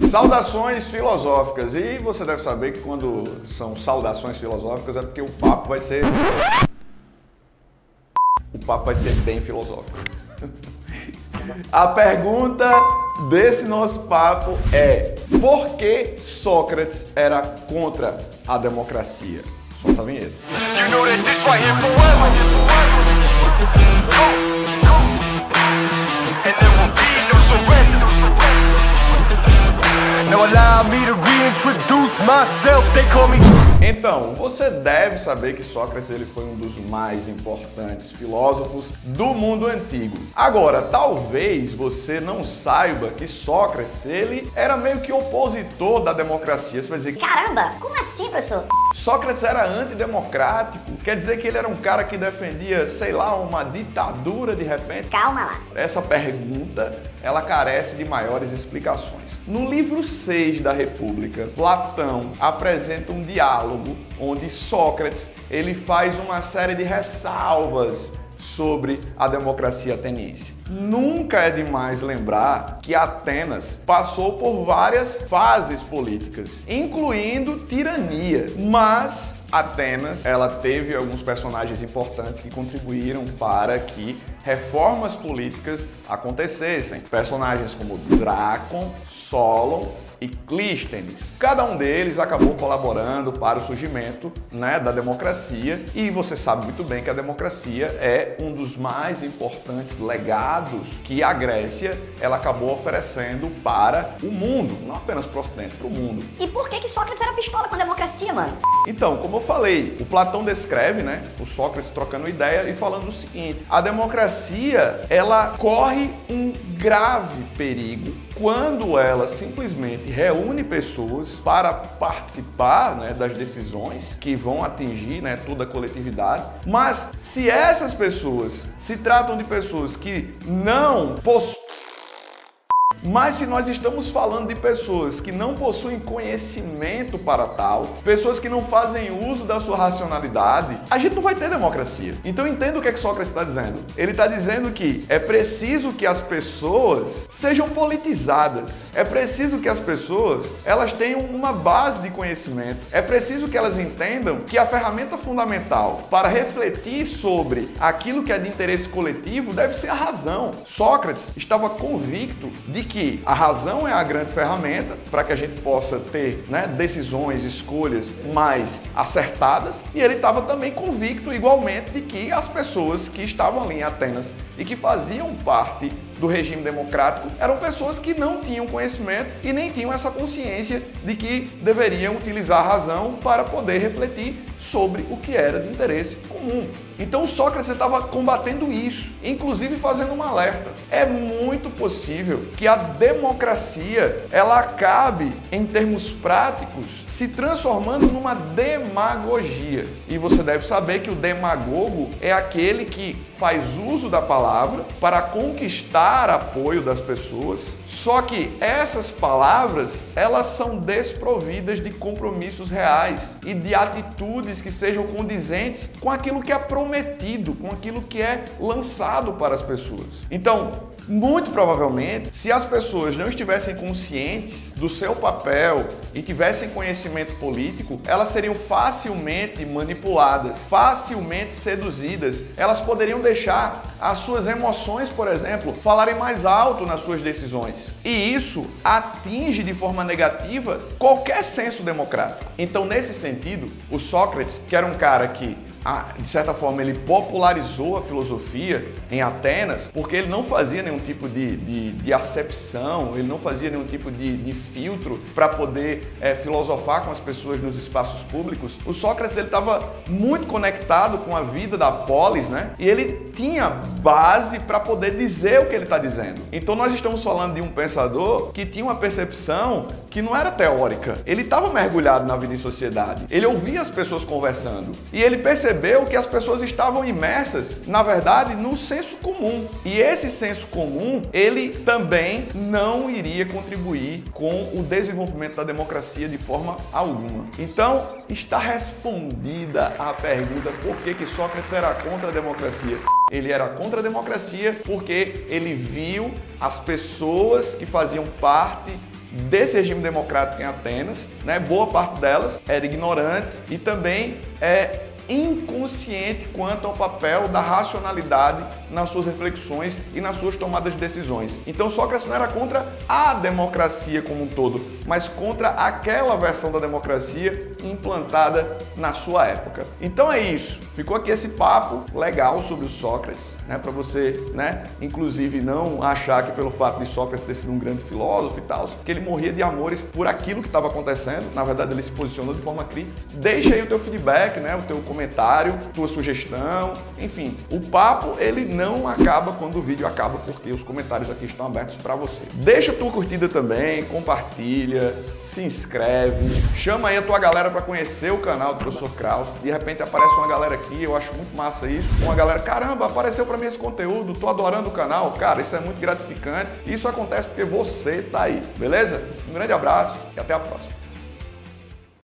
Saudações filosóficas. E você deve saber que quando são saudações filosóficas é porque o papo vai ser bem filosófico. A pergunta desse nosso papo é: por que Sócrates era contra a democracia? Solta a vinheta. Então, você deve saber que Sócrates ele foi um dos mais importantes filósofos do mundo antigo. Agora, talvez você não saiba que Sócrates ele era meio que opositor da democracia. Você vai dizer, caramba, como assim, professor? Sócrates era antidemocrático? Quer dizer que ele era um cara que defendia, sei lá, uma ditadura de repente? Calma lá. Essa pergunta, ela carece de maiores explicações. No livro 6 da República, Platão apresenta um diálogo onde Sócrates ele faz uma série de ressalvas sobre a democracia ateniense. Nunca é demais lembrar que Atenas passou por várias fases políticas, incluindo tirania, mas Atenas, ela teve alguns personagens importantes que contribuíram para que reformas políticas acontecessem. Personagens como Drácon, Solon e Clístenes. Cada um deles acabou colaborando para o surgimento, da democracia, e você sabe muito bem que a democracia é um dos mais importantes legados que a Grécia ela acabou oferecendo para o mundo, não apenas para o Ocidente, para o mundo. E por que Sócrates era pistola com a democracia, mano? Então, como eu falei, o Platão descreve, o Sócrates trocando ideia e falando o seguinte: a democracia, ela corre um grave perigo quando ela simplesmente reúne pessoas para participar das decisões que vão atingir toda a coletividade. Mas se essas pessoas se tratam de pessoas que não possuem Mas se nós estamos falando de pessoas que não possuem conhecimento para tal, pessoas que não fazem uso da sua racionalidade, a gente não vai ter democracia. Então entenda o que Sócrates está dizendo. Ele está dizendo que é preciso que as pessoas sejam politizadas. É preciso que as pessoas elas tenham uma base de conhecimento. É preciso que elas entendam que a ferramenta fundamental para refletir sobre aquilo que é de interesse coletivo deve ser a razão. Sócrates estava convicto de que a razão é a grande ferramenta para que a gente possa ter decisões, escolhas mais acertadas, e ele estava também convicto igualmente de que as pessoas que estavam ali em Atenas e que faziam parte do regime democrático eram pessoas que não tinham conhecimento e nem tinham essa consciência de que deveriam utilizar a razão para poder refletir sobre o que era de interesse comum. Então Sócrates estava combatendo isso, inclusive fazendo um alerta. É muito possível que a democracia ela acabe, em termos práticos, se transformando numa demagogia. E você deve saber que o demagogo é aquele que faz uso da palavra para conquistar apoio das pessoas. Só que essas palavras, elas são desprovidas de compromissos reais e de atitudes que sejam condizentes com aquilo que é prometido, com aquilo que é lançado para as pessoas. Então, muito provavelmente, se as pessoas não estivessem conscientes do seu papel e tivessem conhecimento político, elas seriam facilmente manipuladas, facilmente seduzidas. Elas poderiam deixar as suas emoções, por exemplo, falarem mais alto nas suas decisões. E isso atinge de forma negativa qualquer senso democrático. Então, nesse sentido, o Sócrates, que era um cara que de certa forma, ele popularizou a filosofia em Atenas, porque ele não fazia nenhum tipo de acepção, ele não fazia nenhum tipo de filtro para poder filosofar com as pessoas nos espaços públicos. O Sócrates estava muito conectado com a vida da polis, e ele tinha base para poder dizer o que ele está dizendo. Então nós estamos falando de um pensador que tinha uma percepção que não era teórica. Ele estava mergulhado na vida em sociedade. Ele ouvia as pessoas conversando e ele percebeu que as pessoas estavam imersas, na verdade, no senso comum. E esse senso comum, ele também não iria contribuir com o desenvolvimento da democracia de forma alguma. Então, está respondida a pergunta por que Sócrates era contra a democracia. Ele era contra a democracia porque ele viu as pessoas que faziam parte desse regime democrático em Atenas, né? Boa parte delas era ignorante e também inconsciente quanto ao papel da racionalidade nas suas reflexões e nas suas tomadas de decisões. Então Sócrates não era contra a democracia como um todo, mas contra aquela versão da democracia implantada na sua época. Então é isso. Ficou aqui esse papo legal sobre o Sócrates, né, para você, né, inclusive não achar que pelo fato de Sócrates ter sido um grande filósofo e tal, que ele morria de amores por aquilo que estava acontecendo. Na verdade, ele se posicionou de forma crítica. Deixa aí o teu feedback, né, o teu comentário, tua sugestão, enfim. O papo, ele não acaba quando o vídeo acaba, porque os comentários aqui estão abertos para você. Deixa a tua curtida também, compartilha, se inscreve, chama aí a tua galera para conhecer o canal do Professor Krause. De repente aparece uma galera aqui, eu acho muito massa isso. Uma galera, caramba, apareceu para mim esse conteúdo, tô adorando o canal. Cara, isso é muito gratificante. Isso acontece porque você tá aí, beleza? Um grande abraço e até a próxima.